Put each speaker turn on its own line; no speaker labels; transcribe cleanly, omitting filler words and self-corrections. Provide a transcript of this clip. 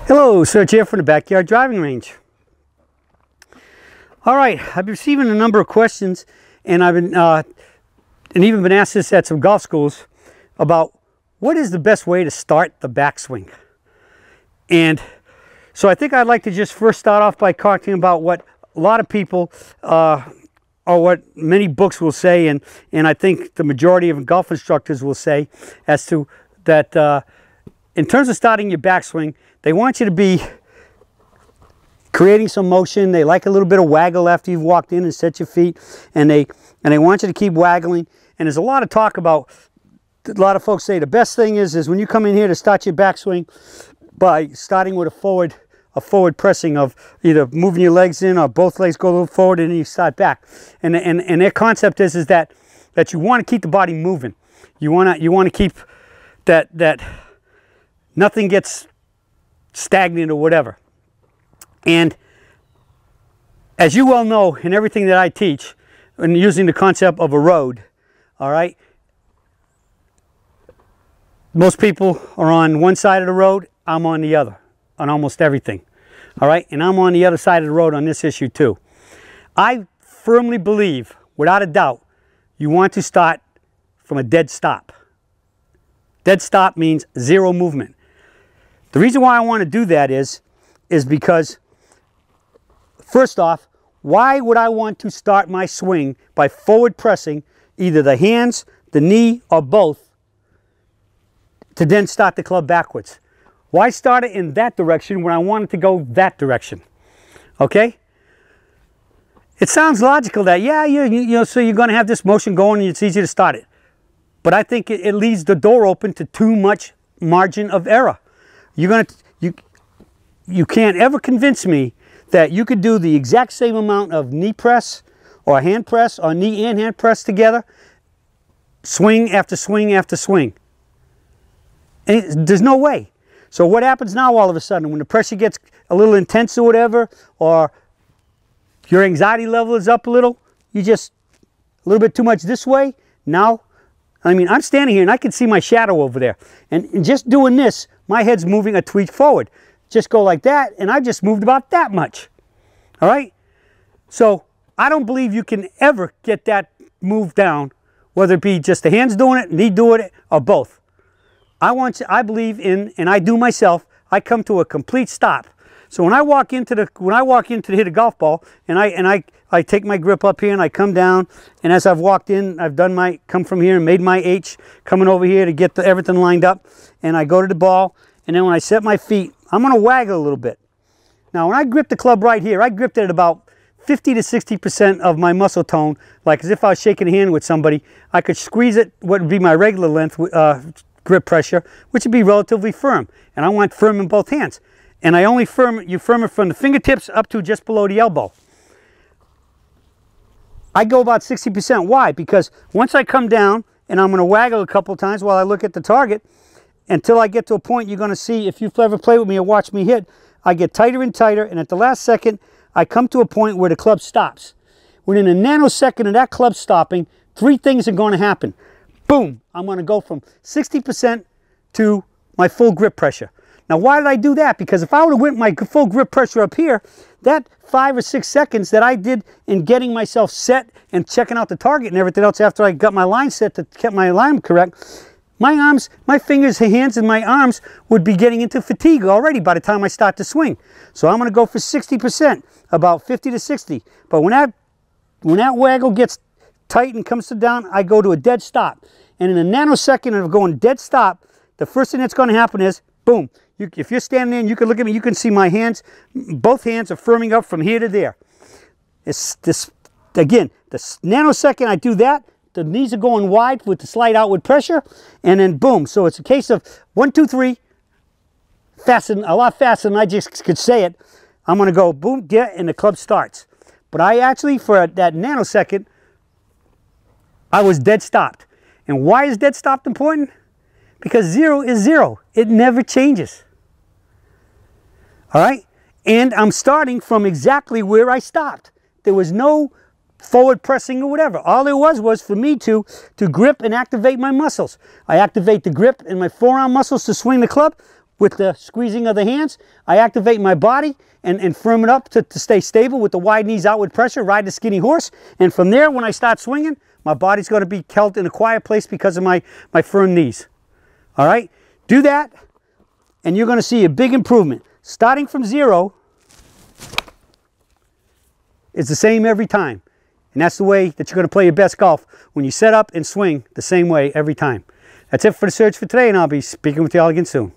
Hello, Serge here from the Backyard Driving Range. All right, I've been receiving a number of questions, and I've been and even been asked this at some golf schools about what is the best way to start the backswing. And so I think I'd like to just first start off by talking about what a lot of people or what many books will say, and I think the majority of golf instructors will say as to that in terms of starting your backswing, they want you to be creating some motion. They like a little bit of waggle after you've walked in and set your feet, and they want you to keep waggling. And there's a lot of talk about, a lot of folks say the best thing is when you come in here to start your backswing by starting with a forward pressing of either moving your legs in or both legs go a little forward and then you start back. And their concept is that you want to keep the body moving. You want to keep that nothing gets stagnant or whatever. And as you well know, in everything that I teach, and using the concept of a road, all right, most people are on one side of the road, I'm on the other, on almost everything, all right, and I'm on the other side of the road on this issue too. I firmly believe, without a doubt, you want to start from a dead stop. Dead stop means zero movement. The reason why I want to do that is because, first off, why would I want to start my swing by forward pressing either the hands, the knee, or both to then start the club backwards? Why start it in that direction when I want it to go that direction? Okay? It sounds logical that, yeah, so you're going to have this motion going and it's easy to start it. But I think it leaves the door open to too much margin of error. You can't ever convince me that you could do the exact same amount of knee press or hand press or knee and hand press together, swing after swing after swing. And there's no way. So what happens now all of a sudden when the pressure gets a little intense or whatever, or your anxiety level is up a little, you just a little bit too much this way. Now, I mean, I'm standing here and I can see my shadow over there. And just doing this, my head's moving a tweak forward. Just go like that, and I've just moved about that much. All right? So I don't believe you can ever get that move down, whether it be just the hands doing it, knee doing it, or both. I believe in, and I do myself, I come to a complete stop. So when I walk into hit a golf ball, and I take my grip up here and I come down, and as I've walked in, I've done come from here and made my H, coming over here to get everything lined up, and I go to the ball, and then when I set my feet, I'm going to waggle a little bit. Now when I grip the club right here, I gripped it at about 50 to 60% of my muscle tone, like as if I was shaking a hand with somebody. I could squeeze it, what would be my regular length grip pressure, which would be relatively firm, and I want firm in both hands. And I only firm it from the fingertips up to just below the elbow. I go about 60%. Why? Because once I come down, and I'm going to waggle a couple times while I look at the target, until I get to a point you're going to see, if you've ever played with me or watched me hit, I get tighter and tighter, and at the last second, I come to a point where the club stops. Within a nanosecond of that club stopping, three things are going to happen. Boom! I'm going to go from 60% to my full grip pressure. Now, why did I do that? Because if I would have went my full grip pressure up here, that 5 or 6 seconds that I did in getting myself set and checking out the target and everything else after I got my line set to keep my line correct, my arms, my fingers, hands, and my arms would be getting into fatigue already by the time I start to swing. So I'm going to go for 60%, about 50 to 60. But when that waggle gets tight and comes to down, I go to a dead stop. And in a nanosecond of going dead stop, the first thing that's going to happen is, boom. If you're standing there and you can look at me, you can see my hands, both hands are firming up from here to there. Again, the nanosecond I do that, the knees are going wide with the slight outward pressure, and then boom. So it's a case of 1, 2, 3, fasten, a lot faster than I just could say it. I'm going to go boom, get, and the club starts. But I actually, for that nanosecond, I was dead stopped. And why is dead stopped important? Because 0 is 0. It never changes. All right? And I'm starting from exactly where I stopped. There was no forward pressing or whatever. All there was for me to grip and activate my muscles. I activate the grip and my forearm muscles to swing the club. with the squeezing of the hands. I activate my body and firm it up to stay stable with the wide knees, outward pressure, ride the skinny horse. And from there, when I start swinging, my body's going to be held in a quiet place because of my firm knees. All right? Do that, and you're going to see a big improvement. Starting from 0 is the same every time. And that's the way that you're going to play your best golf, when you set up and swing the same way every time. That's it for the search for today, and I'll be speaking with you all again soon.